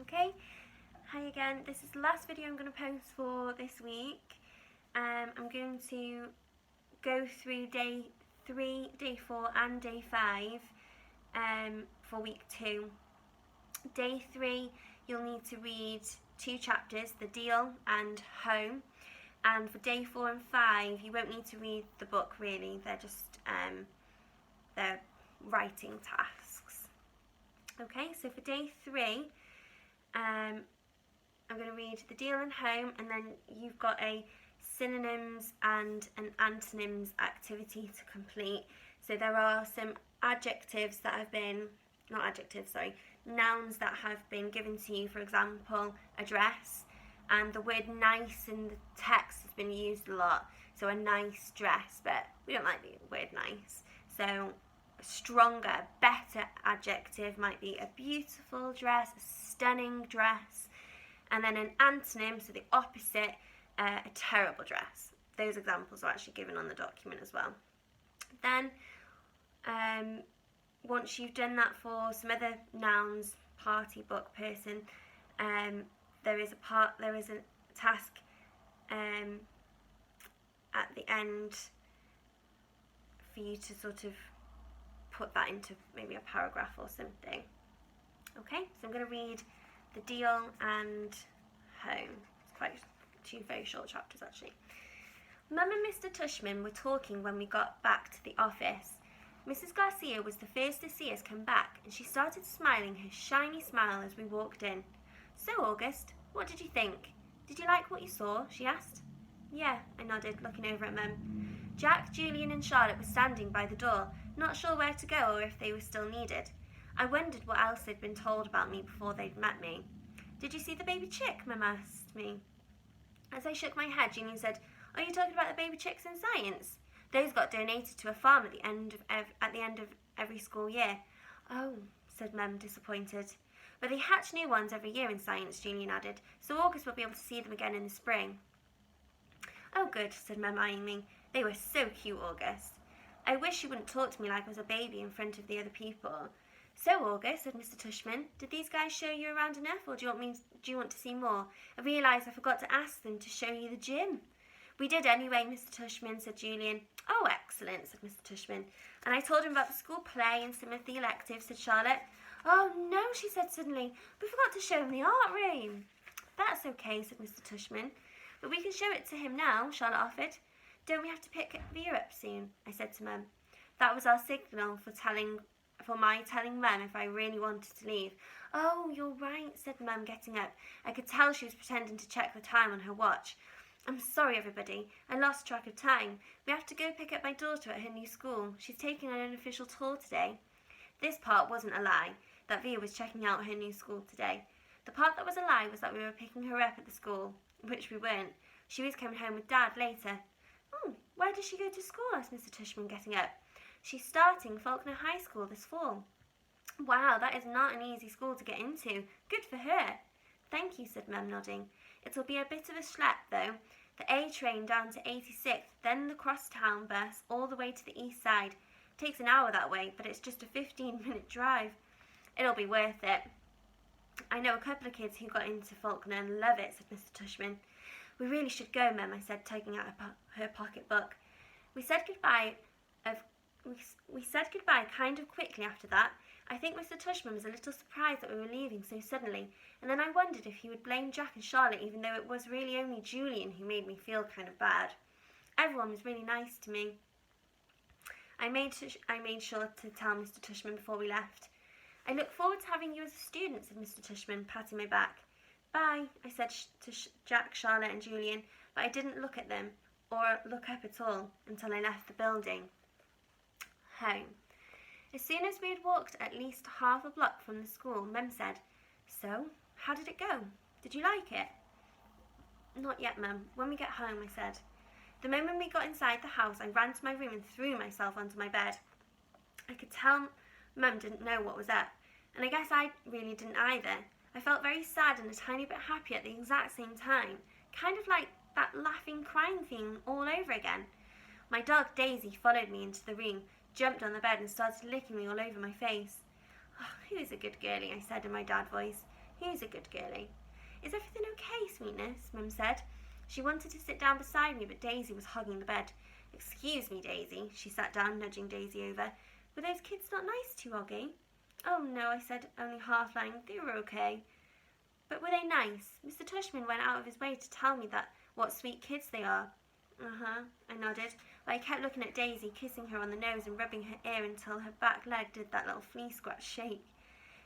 Okay, hi again. This is the last video I'm going to post for this week. I'm going to go through day 3, day 4 and day 5 for week 2. Day 3 you'll need to read 2 chapters, The Deal and Home. And for day 4 and 5 you won't need to read the book really, they're just they're writing tasks. Okay, so for day 3 I'm going to read The Deal and Home, and then you've got a synonyms and an antonyms activity to complete. So there are some adjectives that have been, nouns that have been given to you, for example, address, and the word nice in the text has been used a lot. So a nice dress, but we don't like the word nice. So a stronger, better adjective might be a beautiful dress, a stunning dress, and then an antonym, so the opposite, a terrible dress. Those examples are actually given on the document as well. Then, once you've done that for some other nouns, party, book, person, there is a task at the end for you to sort of put that into maybe a paragraph or something. Okay, so I'm going to read The Deal and Home. It's quite 2 very short chapters actually. Mum and Mr. Tushman were talking when we got back to the office. Mrs. Garcia was the first to see us come back, and she started smiling her shiny smile as we walked in. So, August, what did you think? Did you like what you saw? She asked. Yeah, I nodded, looking over at Mum. Jack, Julian and Charlotte were standing by the door, not sure where to go or if they were still needed. I wondered what else they'd been told about me before they'd met me. Did you see the baby chick? Mum asked me. As I shook my head, Julian said, Are you talking about the baby chicks in science? Those got donated to a farm at the end of every school year. Oh, said Mum, disappointed. But they hatch new ones every year in science, Julian added, so August will be able to see them again in the spring. Oh, good, said Mum, eyeing me. They were so cute, August. I wish you wouldn't talk to me like I was a baby in front of the other people. So, August, said Mr. Tushman, did these guys show you around enough, or do you want to see more? I realised I forgot to ask them to show you the gym. We did anyway, Mr. Tushman, said Julian. Oh, excellent, said Mr. Tushman. And I told him about the school play and some of the electives, said Charlotte. Oh, no, she said suddenly. We forgot to show him the art room. That's okay, said Mr. Tushman. But we can show it to him now, Charlotte offered. Don't we have to pick Via up soon? I said to Mum. That was our signal for my telling Mum if I really wanted to leave. Oh, you're right, said Mum, getting up. I could tell she was pretending to check the time on her watch. I'm sorry, everybody. I lost track of time. We have to go pick up my daughter at her new school. She's taking an unofficial tour today. This part wasn't a lie, that Via was checking out her new school today. The part that was a lie was that we were picking her up at the school, which we weren't. She was coming home with Dad later. Oh, where does she go to school? Asked Mr. Tushman, getting up. She's starting Faulkner High School this fall. Wow, that is not an easy school to get into. Good for her. Thank you, said Mum, nodding. It'll be a bit of a schlep, though. The A train down to 86th, then the crosstown bus all the way to the east side. Takes an hour that way, but it's just a 15-minute drive. It'll be worth it. I know a couple of kids who got into Faulkner and love it, said Mr. Tushman. We really should go, Mum, I said, taking out her pocketbook. We said goodbye kind of quickly after that. I think Mr. Tushman was a little surprised that we were leaving so suddenly, and then I wondered if he would blame Jack and Charlotte, even though it was really only Julian who made me feel kind of bad. Everyone was really nice to me. I made sure to tell Mr. Tushman before we left. I look forward to having you as a student, said Mr. Tushman, patting my back. Bye, I said to Jack, Charlotte and Julian, but I didn't look at them, or look up at all, until I left the building. Home. As soon as we had walked at least half a block from the school, Mum said, So, how did it go? Did you like it? Not yet, Mum. When we get home, I said. The moment we got inside the house, I ran to my room and threw myself onto my bed. I could tell Mum didn't know what was up, and I guess I really didn't either. I felt very sad and a tiny bit happy at the exact same time, kind of like that laughing, crying thing all over again. My dog Daisy followed me into the room, jumped on the bed and started licking me all over my face. Oh, who's a good girlie, I said in my dad voice. He's a good girlie. Is everything okay, sweetness? Mum said. She wanted to sit down beside me, but Daisy was hugging the bed. Excuse me, Daisy. She sat down, nudging Daisy over. Were those kids not nice to you, Oggy? Oh, no, I said, only half lying. They were okay. But were they nice? Mr. Tushman went out of his way to tell me that what sweet kids they are. Uh-huh, I nodded. But I kept looking at Daisy, kissing her on the nose and rubbing her ear until her back leg did that little flea scratch shake.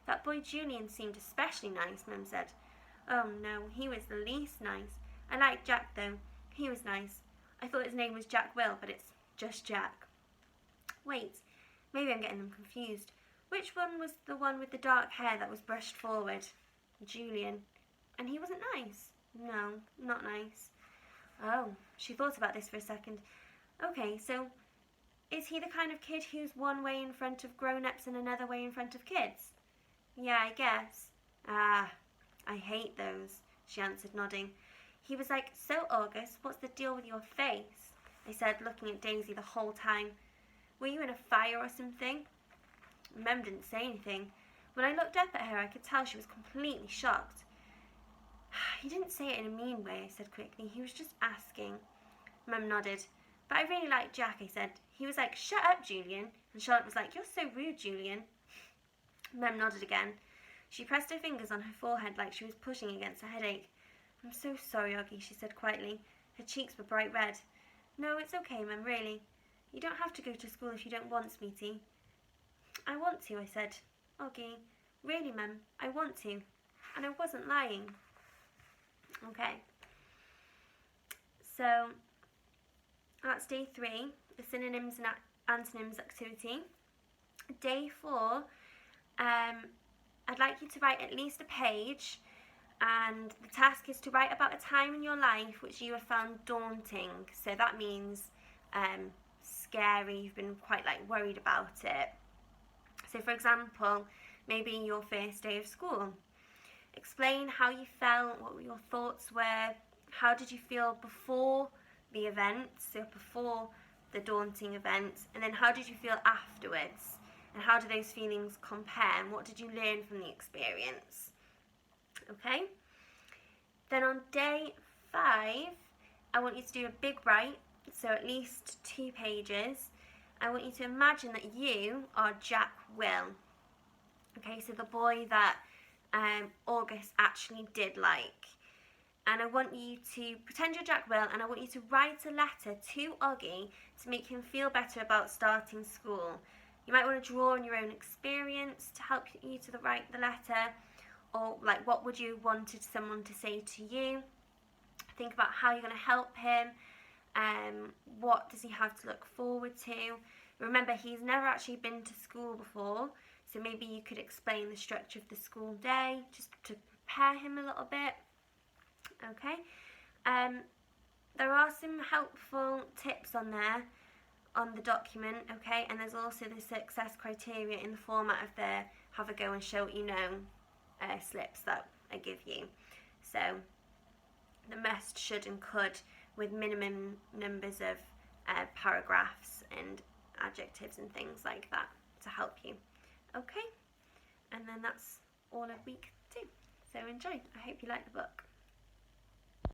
That boy Julian seemed especially nice, Mum said. Oh, no, he was the least nice. I liked Jack, though. He was nice. I thought his name was Jack Will, but it's just Jack. Wait, maybe I'm getting them confused. Which one was the one with the dark hair that was brushed forward? Julian. And he wasn't nice? No, not nice. Oh, she thought about this for a second. Okay, so is he the kind of kid who's one way in front of grown-ups and another way in front of kids? Yeah, I guess. Ah, I hate those, she answered, nodding. He was like, so August, what's the deal with your face? I said, looking at Daisy the whole time. Were you in a fire or something? Mum didn't say anything. When I looked up at her, I could tell she was completely shocked. He didn't say it in a mean way, I said quickly. He was just asking. Mum nodded. But I really liked Jack, I said. He was like, shut up, Julian. And Charlotte was like, you're so rude, Julian. Mum nodded again. She pressed her fingers on her forehead like she was pushing against a headache. I'm so sorry, Oggy, she said quietly. Her cheeks were bright red. No, it's okay, Mum, really. You don't have to go to school if you don't want, sweetie. I want to, I said. Oggy, really, Mum, I want to. And I wasn't lying. Okay. So, that's day 3, the synonyms and antonyms activity. Day 4, I'd like you to write at least a page, and the task is to write about a time in your life which you have found daunting. So that means scary, you've been quite worried about it. So for example, maybe your first day of school. Explain how you felt, what your thoughts were, how did you feel before the event, so before the daunting event, and then how did you feel afterwards, and how do those feelings compare, and what did you learn from the experience? Okay? Then on day 5, I want you to do a big write, so at least 2 pages. I want you to imagine that you are Jack Will. Okay, so the boy that August actually did like. And I want you to pretend you're Jack Will, and I want you to write a letter to Oggy to make him feel better about starting school. You might want to draw on your own experience to help you to write the letter, or what would you wanted someone to say to you. Think about how you're going to help him. What does he have to look forward to? Remember, he's never actually been to school before, so maybe you could explain the structure of the school day just to prepare him a little bit. Okay. There are some helpful tips on there on the document, okay, and there's also the success criteria in the format of the have a go and show what you know slips that I give you. So the must, should and could with minimum numbers of paragraphs and adjectives and things like that to help you. Okay, and then that's all of week 2. So enjoy. I hope you like the book.